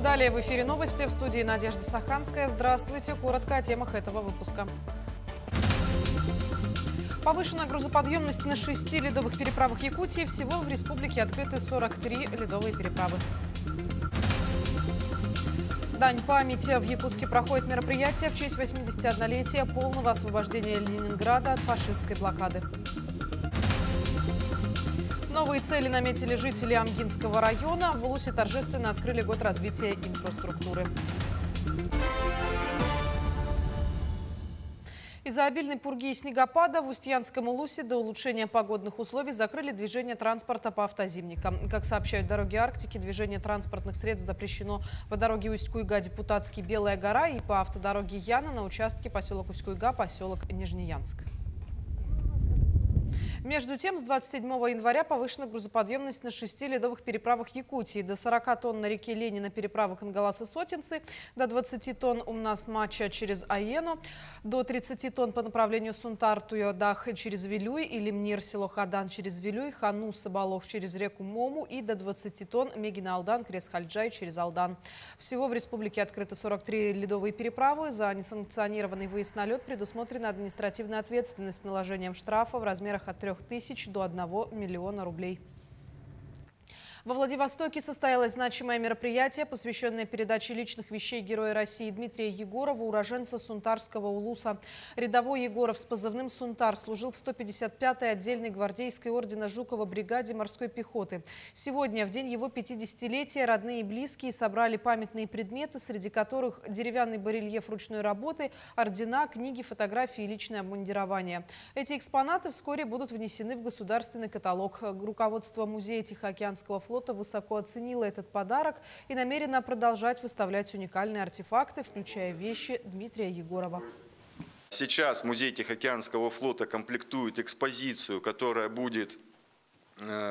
Далее в эфире новости, в студии Надежда Саханская. Здравствуйте. Коротко о темах этого выпуска. Повышенная грузоподъемность на 6 ледовых переправах Якутии. Всего в республике открыты 43 ледовые переправы. Дань памяти. В Якутске проходит мероприятие в честь 81-летия полного освобождения Ленинграда от фашистской блокады. Новые цели наметили жители Амгинского района. В Улусе торжественно открыли год развития инфраструктуры. Из-за обильной пурги и снегопада в Устьянском Улусе до улучшения погодных условий закрыли движение транспорта по автозимникам. Как сообщают «Дороги Арктики», движение транспортных средств запрещено по дороге Усть-Куйга, Депутатский, Белая гора и по автодороге Яна на участке поселок Усть-Куйга, поселок Нижнеянск. Между тем, с 27 января повышена грузоподъемность на 6 ледовых переправах Якутии. До 40 тонн на реке Ленина переправа Кангалас-Сотинцы, до 20 тонн Умнас-Мача через Аену, до 30 тонн по направлению Сунтар-Туйодах через Вилюй и Лимнир-Село-Хадан через Вилюй, Хану-Соболов через реку Мому и до 20 тонн Мегина-Алдан, Крес-Хальджай через Алдан. Всего в республике открыты 43 ледовые переправы. За несанкционированный выезд на лед предусмотрена административная ответственность с наложением штрафа в размерах от 3 тысяч до 1 миллиона рублей. Во Владивостоке состоялось значимое мероприятие, посвященное передаче личных вещей Героя России Дмитрия Егорова, уроженца Сунтарского Улуса. Рядовой Егоров с позывным «Сунтар» служил в 155-й отдельной гвардейской ордена Жукова бригаде морской пехоты. Сегодня, в день его 50-летия, родные и близкие собрали памятные предметы, среди которых деревянный барельеф ручной работы, ордена, книги, фотографии и личное обмундирование. Эти экспонаты вскоре будут внесены в государственный каталог. Руководство музея Тихоокеанского флота высоко оценила этот подарок и намерена продолжать выставлять уникальные артефакты, включая вещи Дмитрия Егорова. Сейчас музей Тихоокеанского флота комплектует экспозицию, которая будет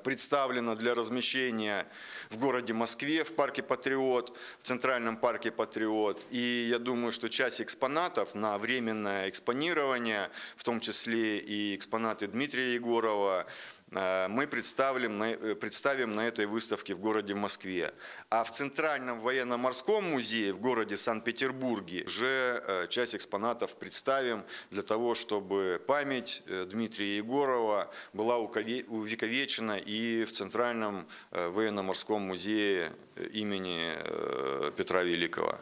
представлена для размещения в городе Москве, в парке «Патриот», в Центральном парке «Патриот». И я думаю, что часть экспонатов на временное экспонирование, в том числе и экспонаты Дмитрия Егорова, мы представим на этой выставке в городе Москве. А в Центральном военно-морском музее в городе Санкт-Петербурге уже часть экспонатов представим для того, чтобы память Дмитрия Егорова была увековечена и в Центральном военно-морском музее имени Петра Великого.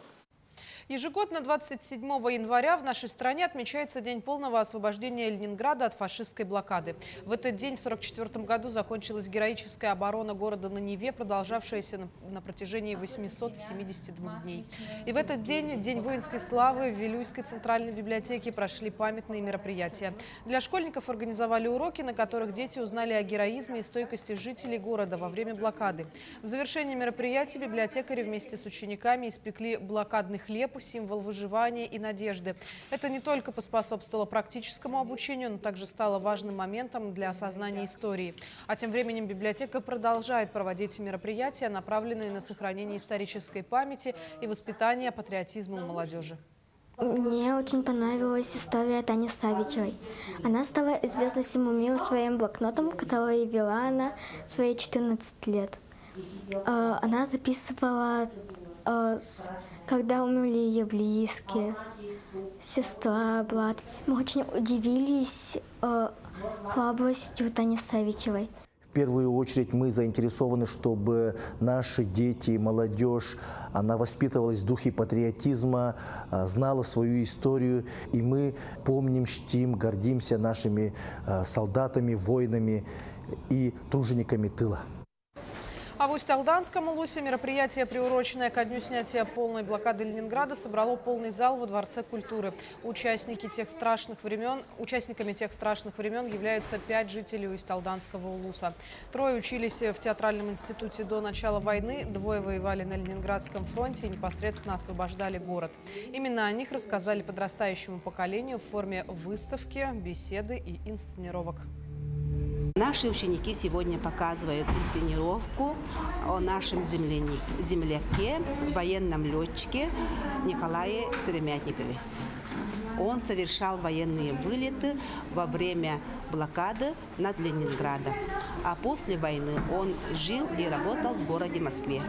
Ежегодно 27 января в нашей стране отмечается День полного освобождения Ленинграда от фашистской блокады. В этот день, в 1944 году, закончилась героическая оборона города на Неве, продолжавшаяся на протяжении 872 дней. И в этот день, День воинской славы, в Вилюйской центральной библиотеке прошли памятные мероприятия. Для школьников организовали уроки, на которых дети узнали о героизме и стойкости жителей города во время блокады. В завершении мероприятия библиотекари вместе с учениками испекли блокадный хлеб, символ выживания и надежды. Это не только поспособствовало практическому обучению, но также стало важным моментом для осознания истории. А тем временем библиотека продолжает проводить мероприятия, направленные на сохранение исторической памяти и воспитание патриотизма у молодежи. Мне очень понравилась история Тани Савичевой. Она стала известна всему миру своим блокнотом, который вела она в свои 14 лет. Она записывала, когда умерли ее близкие, сестра, брат. Мы очень удивились храбростью Тани Савичевой. В первую очередь мы заинтересованы, чтобы наши дети, молодежь, она воспитывалась в духе патриотизма, знала свою историю. И мы помним, чтим, гордимся нашими солдатами, воинами и тружениками тыла. А в Усть-Алданском Улусе мероприятие, приуроченное ко дню снятия полной блокады Ленинграда, собрало полный зал во Дворце культуры. Участниками тех страшных времен являются 5 жителей Усть-Алданского Улуса. 3 учились в театральном институте до начала войны, 2 воевали на Ленинградском фронте и непосредственно освобождали город. Именно о них рассказали подрастающему поколению в форме выставки, беседы и инсценировок. Наши ученики сегодня показывают инсценировку о нашем земляке, военном летчике Николае Серемятникове. Он совершал военные вылеты во время блокады над Ленинградом, а после войны он жил и работал в городе Москве.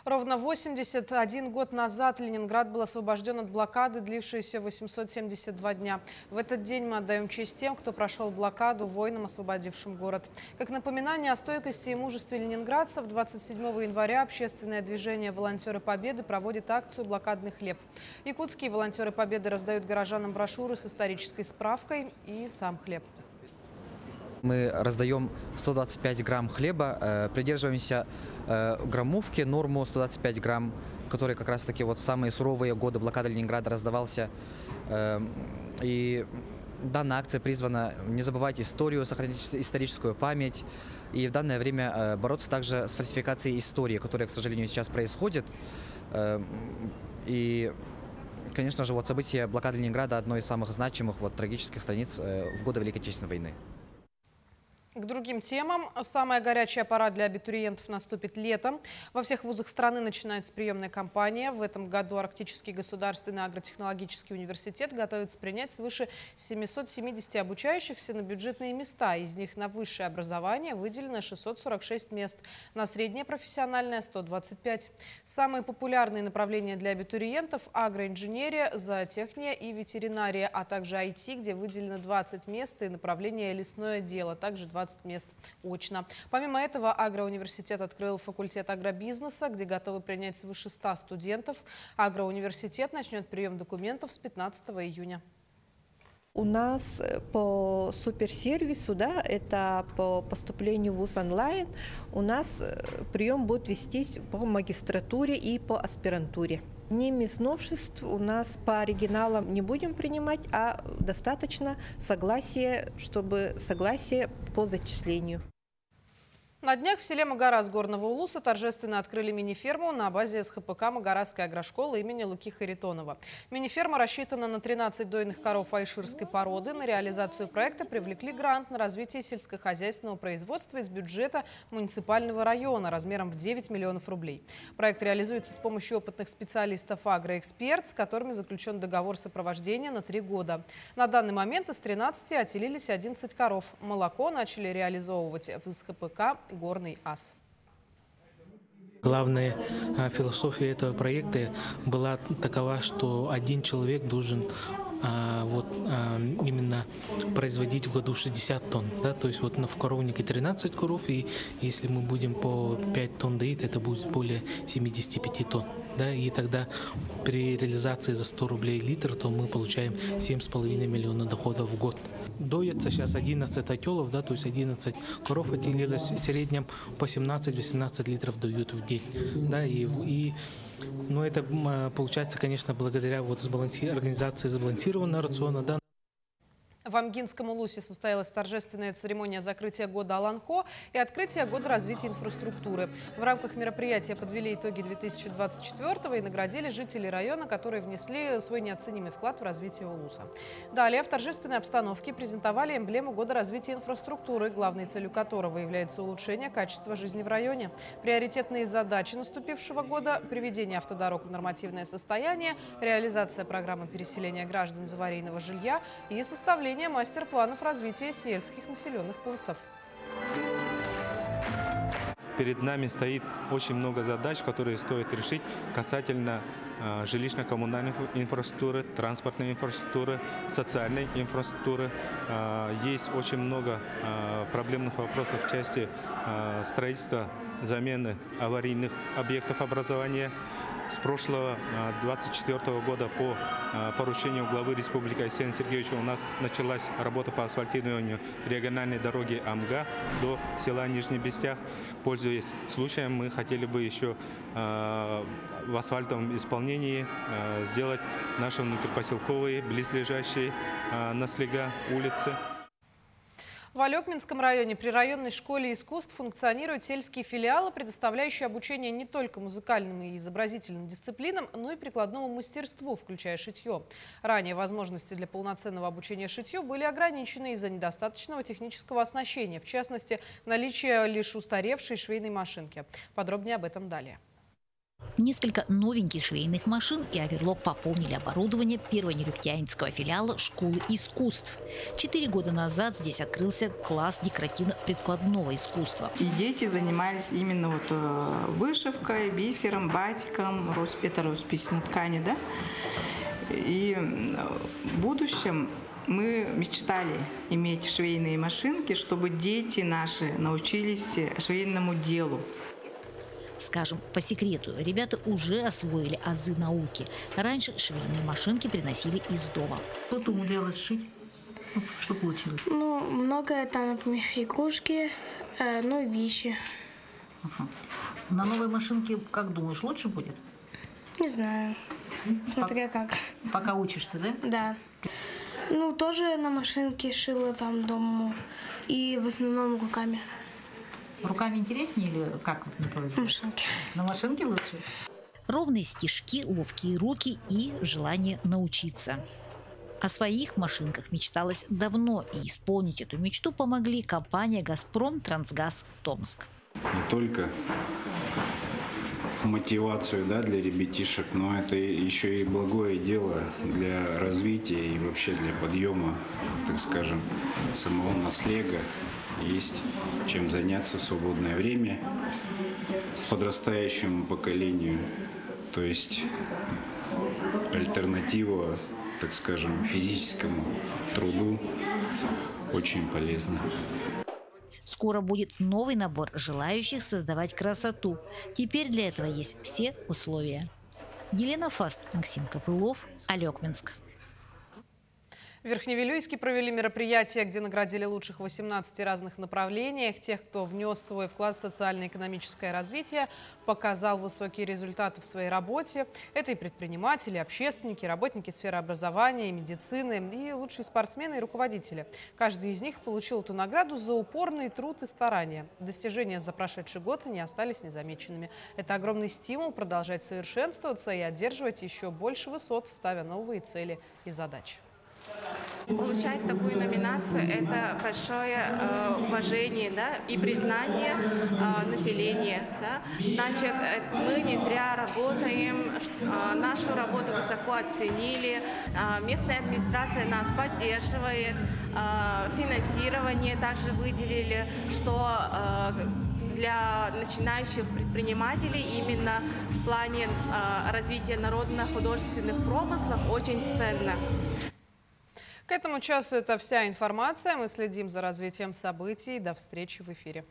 Ровно 81 год назад Ленинград был освобожден от блокады, длившейся 872 дня. В этот день мы отдаем честь тем, кто прошел блокаду, воинам, освободившим город. Как напоминание о стойкости и мужестве ленинградцев, 27 января общественное движение «Волонтеры Победы» проводит акцию «Блокадный хлеб». Якутские волонтеры Победы раздают горожанам брошюры с исторической справкой и сам хлеб. Мы раздаем 125 грамм хлеба, придерживаемся граммовки, норму 125 грамм, который как раз таки вот в самые суровые годы блокады Ленинграда раздавался. И данная акция призвана не забывать историю, сохранить историческую память и в данное время бороться также с фальсификацией истории, которая, к сожалению, сейчас происходит. И, конечно же, вот событие блокады Ленинграда – одно из самых значимых трагических страниц в годы Великой Отечественной войны. К другим темам. Самая горячая пора для абитуриентов наступит летом. Во всех вузах страны начинается приемная кампания. В этом году Арктический государственный агротехнологический университет готовится принять свыше 770 обучающихся на бюджетные места. Из них на высшее образование выделено 646 мест, на среднее профессиональное – 125. Самые популярные направления для абитуриентов – агроинженерия, зоотехния и ветеринария, а также IT, где выделено 20 мест, и направление лесное дело, также 20 мест очно. Помимо этого, агроуниверситет открыл факультет агробизнеса, где готовы принять свыше 100 студентов. Агроуниверситет начнет прием документов с 15 июня. У нас по суперсервису, да, это по поступлению в ВУЗ онлайн, у нас прием будет вестись по магистратуре и по аспирантуре. Одним из новшеств у нас по оригиналам не будем принимать, а достаточно согласие, чтобы согласие по зачислению. На днях в селе Магарас Горного Улуса торжественно открыли мини-ферму на базе СХПК Магарасской агрошколы имени Луки Харитонова. Мини-ферма рассчитана на 13 дойных коров айширской породы. На реализацию проекта привлекли грант на развитие сельскохозяйственного производства из бюджета муниципального района размером в 9 миллионов рублей. Проект реализуется с помощью опытных специалистов «Агроэксперт», с которыми заключен договор сопровождения на 3 года. На данный момент из 13 отелились 11 коров. Молоко начали реализовывать в СХПК «Горный ас». Главная философия этого проекта была такова, что один человек должен именно производить в году 60 тонн. Да? То есть в коровнике 13 коров, и если мы будем по 5 тонн доить, это будет более 75 тонн. Да? И тогда при реализации за 100 рублей литр, то мы получаем 7,5 миллиона доходов в год. Доятся сейчас 11 отелов, да, то есть 11 коров отелилось, в среднем по 17-18 литров дают в день. Да, но это получается, конечно, благодаря организации сбалансированного рациона. Да. В Амгинском Улусе состоялась торжественная церемония закрытия года Аланхо и открытия года развития инфраструктуры. В рамках мероприятия подвели итоги 2024-го и наградили жителей района, которые внесли свой неоценимый вклад в развитие Улуса. Далее в торжественной обстановке презентовали эмблему года развития инфраструктуры, главной целью которого является улучшение качества жизни в районе. Приоритетные задачи наступившего года – приведение автодорог в нормативное состояние, реализация программы переселения граждан из аварийного жилья и составление мастер-планов развития сельских населенных пунктов. Перед нами стоит очень много задач, которые стоит решить касательно жилищно-коммунальной инфраструктуры, транспортной инфраструктуры, социальной инфраструктуры. Есть очень много проблемных вопросов в части строительства, замены аварийных объектов образования. С прошлого 24 года по поручению главы республики Арсения Сергеевича у нас началась работа по асфальтированию региональной дороги Амга до села Нижний Бестях. Пользуясь случаем, мы хотели бы еще в асфальтовом исполнении сделать наши внутрипоселковые, близлежащие на Слега улицы. В Алекминском районе при районной школе искусств функционируют сельские филиалы, предоставляющие обучение не только музыкальным и изобразительным дисциплинам, но и прикладному мастерству, включая шитье. Ранее возможности для полноценного обучения шитью были ограничены из-за недостаточного технического оснащения, в частности, наличия лишь устаревшей швейной машинки. Подробнее об этом далее. Несколько новеньких швейных машин и оверлок пополнили оборудование первого нерюктянинского филиала школы искусств. 4 года назад здесь открылся класс декоративно-прикладного искусства. И дети занимались именно вышивкой, бисером, батиком, это роспись на ткани, да. И в будущем мы мечтали иметь швейные машинки, чтобы дети наши научились швейному делу. Скажем, по секрету, ребята уже освоили азы науки. Раньше швейные машинки приносили из дома. Что ты умудрялась шить? Что получилось? Ну, многое там, например, игрушки, ну и вещи. Ага. На новой машинке, как думаешь, лучше будет? Не знаю, смотря как. Пока учишься, да? Да. Ну, тоже на машинке шила там дома и в основном руками. Руками интереснее или как? На машинке. На машинке лучше? Ровные стежки, ловкие руки и желание научиться. О своих машинках мечталось давно, и исполнить эту мечту помогли компания «Газпром Трансгаз Томск». Не только мотивацию, да, для ребятишек, но это еще и благое дело для развития и вообще для подъема, так скажем, самого наследия. Есть чем заняться в свободное время подрастающему поколению. То есть альтернатива, так скажем, физическому труду очень полезна. Скоро будет новый набор желающих создавать красоту. Теперь для этого есть все условия. Елена Фаст, Максим Копылов, Алекминск. В Верхневилюйске провели мероприятие, где наградили лучших в 18 разных направлениях. Тех, кто внес свой вклад в социально-экономическое развитие, показал высокие результаты в своей работе. Это и предприниматели, общественники, работники сферы образования и медицины, и лучшие спортсмены и руководители. Каждый из них получил эту награду за упорный труд и старания. Достижения за прошедший год не остались незамеченными. Это огромный стимул продолжать совершенствоваться и одерживать еще больше высот, ставя новые цели и задачи. Получать такую номинацию – это большое уважение, да, и признание населения. Да. Значит, мы не зря работаем, нашу работу высоко оценили, местная администрация нас поддерживает, финансирование также выделили, что для начинающих предпринимателей именно в плане развития народно-художественных промыслов очень ценно. К этому часу это вся информация. Мы следим за развитием событий. До встречи в эфире.